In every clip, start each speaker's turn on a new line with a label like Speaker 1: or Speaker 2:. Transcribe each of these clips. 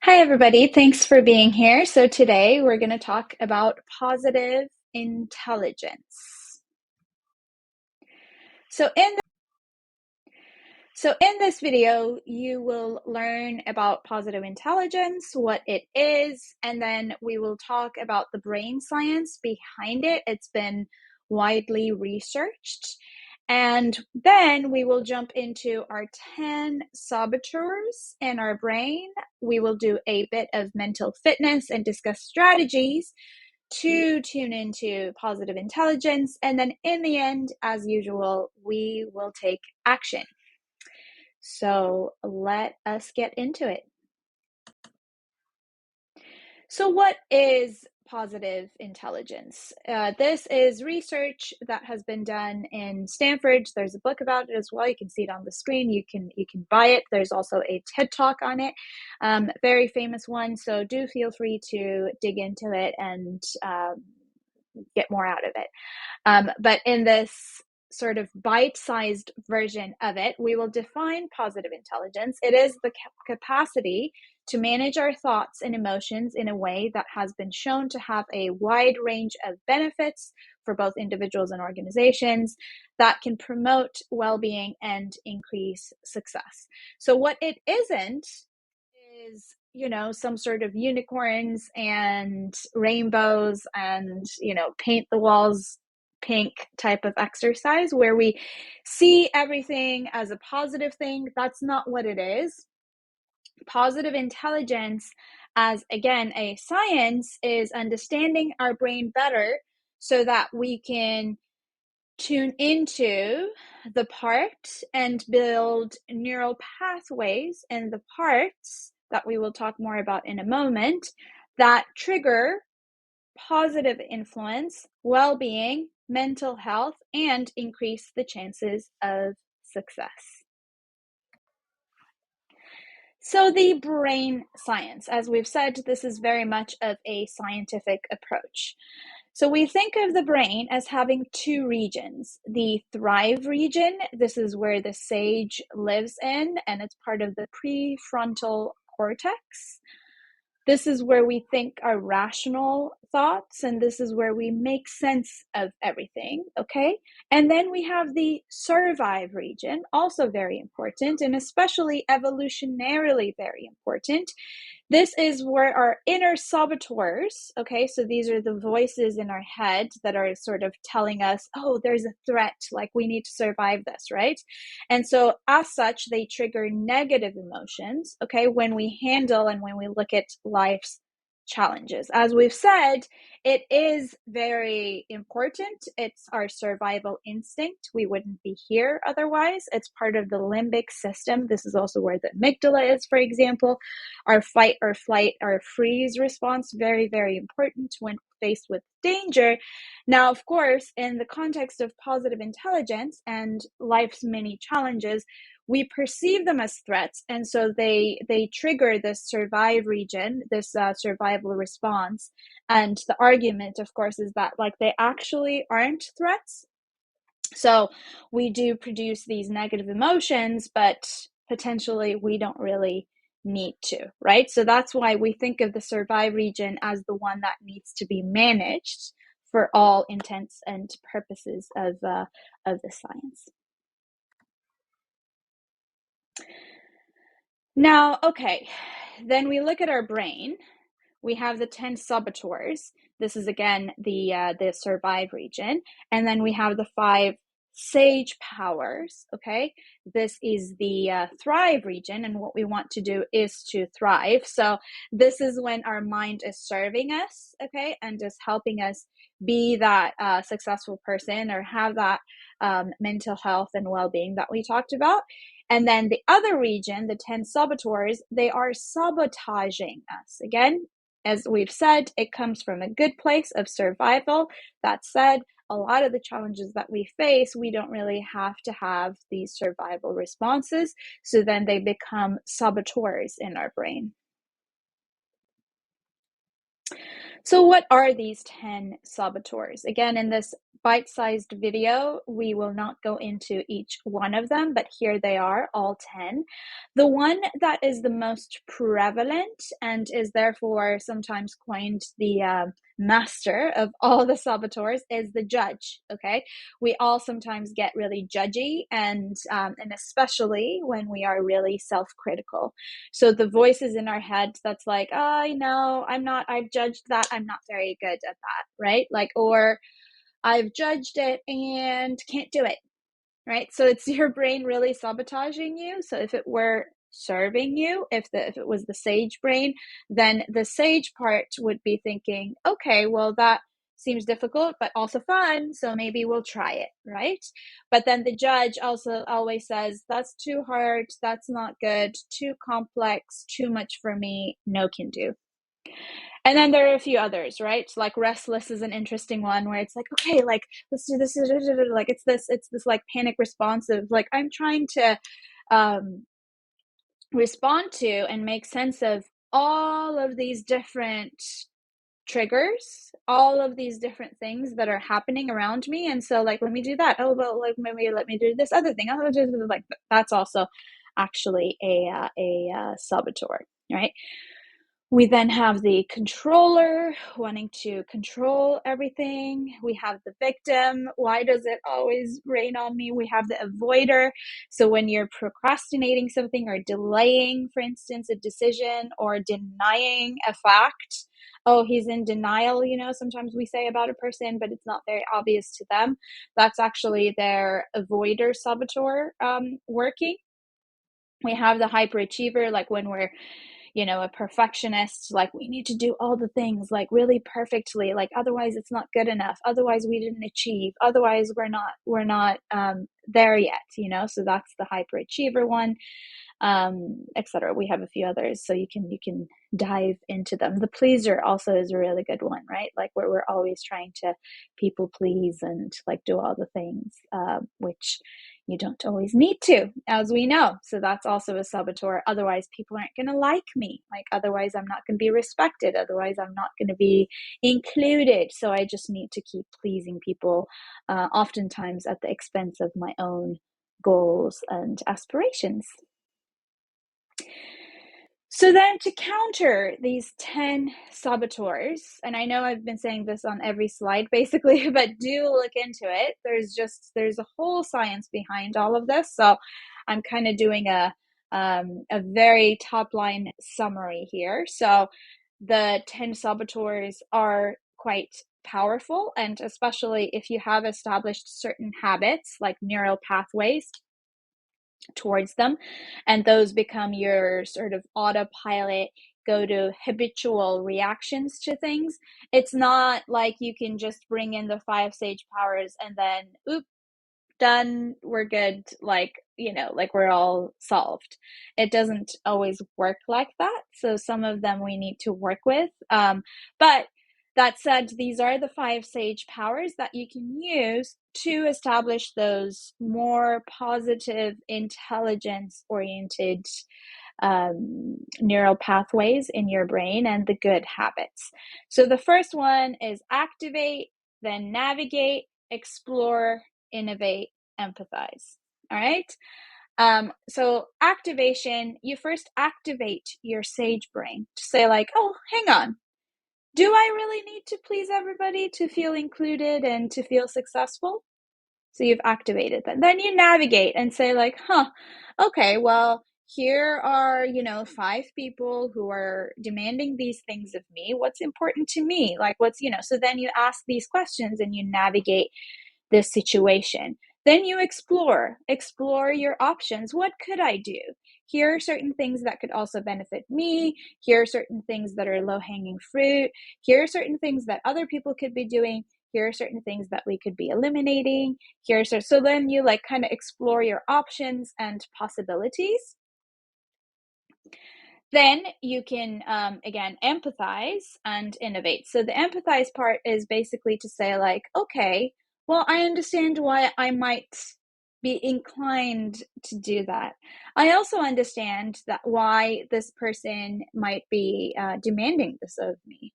Speaker 1: Hi, everybody. Thanks for being here. So today we're going to talk about positive intelligence. So in this video, you will learn about positive intelligence, what it is, and then we will talk about the brain science behind it. It's been widely researched. And then we will jump into our 10 saboteurs in our brain. We will do a bit of mental fitness and discuss strategies to tune into positive intelligence. And then in the end, as usual, we will take action. So let us get into it. So what is positive intelligence? This is research that has been done in Stanford. There's a book about it as well. You can see it on the screen. You can buy it. There's also a TED Talk on it, very famous one. So do feel free to dig into it and get more out of it. But in this sort of bite-sized version of it, we will define positive intelligence. It is the capacity to manage our thoughts and emotions in a way that has been shown to have a wide range of benefits for both individuals and organizations that can promote well-being and increase success. So what it isn't is, some sort of unicorns and rainbows and, paint the walls pink type of exercise where we see everything as a positive thing. That's not what it is. Positive intelligence, as again a science, is understanding our brain better so that we can tune into the part and build neural pathways in the parts that we will talk more about in a moment that trigger positive influence, well-being, mental health, and increase the chances of success. So the brain science, as we've said, this is very much of a scientific approach. So we think of the brain as having two regions. The thrive region, this is where the sage lives in, and it's part of the prefrontal cortex. This is where we think our rational thoughts, and this is where we make sense of everything, okay? And then we have the survive region, also very important, and especially evolutionarily very important. This is where our inner saboteurs, okay, so these are the voices in our head that are sort of telling us, oh, there's a threat, like we need to survive this, right? And so as such, they trigger negative emotions, okay, when we handle and when we look at life's challenges. As we've said, it is very important. It's our survival instinct. We wouldn't be here otherwise. It's part of the limbic system. This is also where the amygdala is, for example. Our fight or flight or freeze response, very, very important when faced with danger. Now, of course, in the context of positive intelligence and life's many challenges, we perceive them as threats, and so they trigger this survive region, this survival response. And the argument, of course, is that like they actually aren't threats. So we do produce these negative emotions, but potentially we don't really need to, right? So that's why we think of the survive region as the one that needs to be managed for all intents and purposes of the science. Now, okay, then we look at our brain. We have the 10 saboteurs. This is again the survive region, and then we have the 5 sage powers. Okay, this is the thrive region, and what we want to do is to thrive. So this is when our mind is serving us, okay, and just helping us be that successful person or have that mental health and well-being that we talked about. And then the other region, the 10 saboteurs, they are sabotaging us. Again, as we've said, it comes from a good place of survival. That said, a lot of the challenges that we face, we don't really have to have these survival responses. So then they become saboteurs in our brain. So what are these 10 saboteurs? Again, in this bite-sized video. We will not go into each one of them, but here they are, all 10. The one that is the most prevalent and is therefore sometimes coined the master of all the saboteurs is the judge. Okay, we all sometimes get really judgy, and especially when we are really self-critical. So the voices in our head that's like, oh, I know, I've judged that, I'm not very good at that, right? Like, or I've judged it and can't do it, right? So it's your brain really sabotaging you. So if it were serving you, if it was the sage brain, then the sage part would be thinking, okay, well, that seems difficult but also fun, so maybe we'll try it, right? But then the judge also always says, that's too hard, that's not good, too complex, too much for me, no can do. And then there are a few others, right? So like restless is an interesting one where it's like, okay, like let's do this, like it's this like panic responsive, like I'm trying to respond to and make sense of all of these different triggers, all of these different things that are happening around me, and so like let me do that. Oh well, like maybe let me do this other thing. Oh, like that's also actually a saboteur, right? We then have the controller wanting to control everything. We have the victim. Why does it always rain on me? We have the avoider. So when you're procrastinating something or delaying, for instance, a decision or denying a fact, oh, he's in denial, sometimes we say about a person, but it's not very obvious to them. That's actually their avoider saboteur working. We have the hyperachiever, like when we're a perfectionist, like we need to do all the things like really perfectly, like otherwise it's not good enough, otherwise we didn't achieve, otherwise we're not there yet, so that's the hyperachiever one, etc. We have a few others, so you can dive into them. The pleaser also is a really good one, right? Like where we're always trying to people please and like do all the things, which you don't always need to, as we know. So that's also a saboteur. Otherwise people aren't going to like me, like otherwise I'm not going to be respected, otherwise I'm not going to be included, so I just need to keep pleasing people, oftentimes at the expense of my own goals and aspirations. So then to counter these 10 saboteurs, and I know I've been saying this on every slide basically, but do look into it. There's a whole science behind all of this. So I'm kind of doing a very top line summary here. So the 10 saboteurs are quite powerful, and especially if you have established certain habits like neural pathways towards them, and those become your sort of autopilot go to habitual reactions to things. It's not like you can just bring in the 5 sage powers and then done, we're good, like like we're all solved. It doesn't always work like that, so some of them we need to work with, but that said, these are the 5 sage powers that you can use to establish those more positive, intelligence oriented neural pathways in your brain and the good habits. So the first one is activate, then navigate, explore, innovate, empathize. All right. So activation, you first activate your sage brain to say like, oh, hang on. Do I really need to please everybody to feel included and to feel successful? So you've activated that. Then you navigate and say like, okay, well, here are, 5 people who are demanding these things of me. What's important to me? Like so then you ask these questions and you navigate this situation. Then you explore your options. What could I do? Here are certain things that could also benefit me. Here are certain things that are low-hanging fruit. Here are certain things that other people could be doing. Here are certain things that we could be eliminating. So then you like kind of explore your options and possibilities. Then you can, again, empathize and innovate. So the empathize part is basically to say like, okay, well, I understand why I might be inclined to do that. I also understand that why this person might be demanding this of me.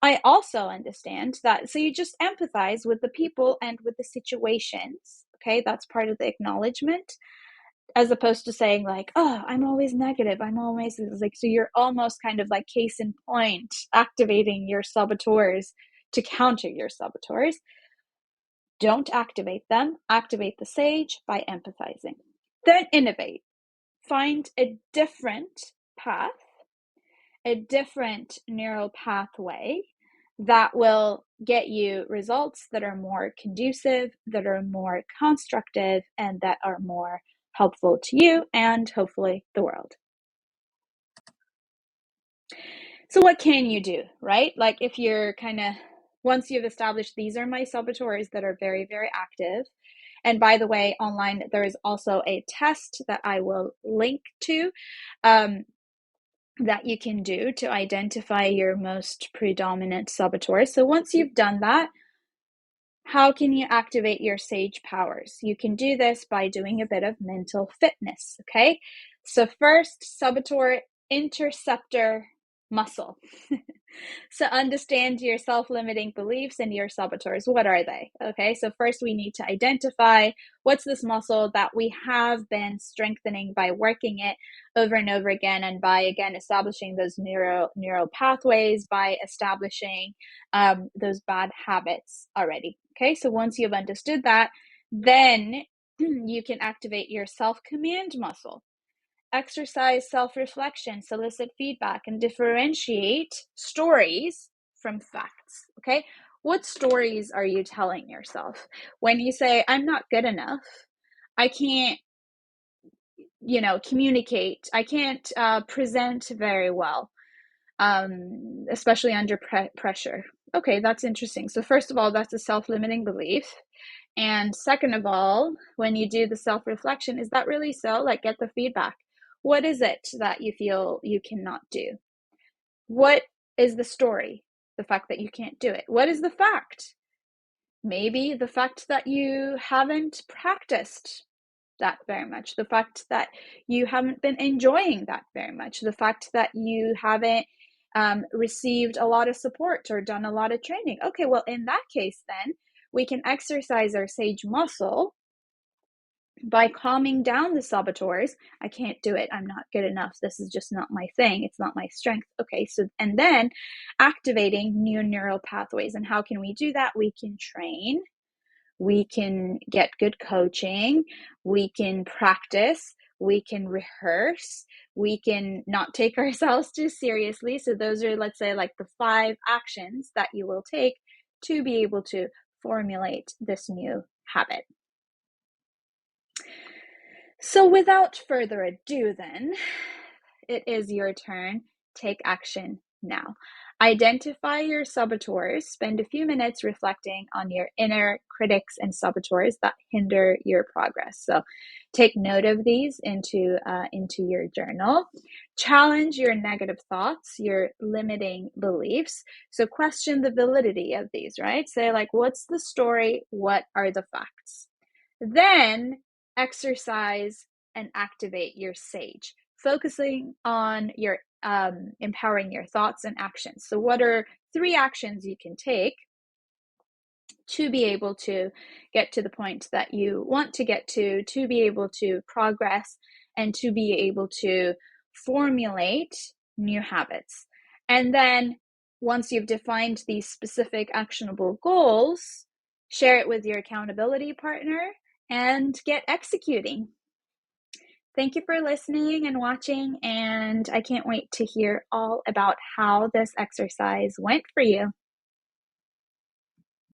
Speaker 1: I also understand that. So you just empathize with the people and with the situations. Okay, that's part of the acknowledgement, as opposed to saying like, oh, I'm always negative, I'm always like, so you're almost kind of like case in point activating your saboteurs to counter your saboteurs. Don't activate them. Activate the sage by empathizing. Then innovate. Find a different path, a different neural pathway that will get you results that are more conducive, that are more constructive, and that are more helpful to you and hopefully the world. So what can you do, right? Like if you're kind of, once you've established these are my saboteurs that are very, very active. And by the way, online, there is also a test that I will link to that you can do to identify your most predominant saboteurs. So once you've done that, how can you activate your sage powers? You can do this by doing a bit of mental fitness, okay? So first, saboteur interceptor muscle. So understand your self-limiting beliefs and your saboteurs. What are they? Okay, so first we need to identify what's this muscle that we have been strengthening by working it over and over again, and by again establishing those neural pathways, by establishing those bad habits already. Okay, so once you've understood that, then you can activate your self-command muscle. Exercise self-reflection, solicit feedback, and differentiate stories from facts. Okay, what stories are you telling yourself when you say, I'm not good enough, I can't, communicate, I can't present very well, especially under pressure? Okay, that's interesting. So first of all, that's a self-limiting belief. And second of all, when you do the self-reflection, is that really so? Like, get the feedback. What is it that you feel you cannot do? What is the story? The fact that you can't do it. What is the fact? Maybe the fact that you haven't practiced that very much. The fact that you haven't been enjoying that very much. The fact that you haven't received a lot of support or done a lot of training. Okay, well, in that case, then we can exercise our sage muscle by calming down the saboteurs. I can't do it. I'm not good enough. This is just not my thing. It's not my strength. Okay, so, and then activating new neural pathways. And how can we do that? We can train. We can get good coaching. We can practice. We can rehearse. We can not take ourselves too seriously. So those are, let's say, like the 5 actions that you will take to be able to formulate this new habit. So without further ado, then, it is your turn. Take action now. Identify your saboteurs. Spend a few minutes reflecting on your inner critics and saboteurs that hinder your progress. So take note of these into your journal. Challenge your negative thoughts, your limiting beliefs. So question the validity of these, right? Say like, what's the story? What are the facts? Then exercise and activate your sage, focusing on your empowering your thoughts and actions. So what are 3 actions you can take to be able to get to the point that you want to get to be able to progress, and to be able to formulate new habits? And then once you've defined these specific actionable goals, share it with your accountability partner and get executing. Thank you for listening and watching, and I can't wait to hear all about how this exercise went for you.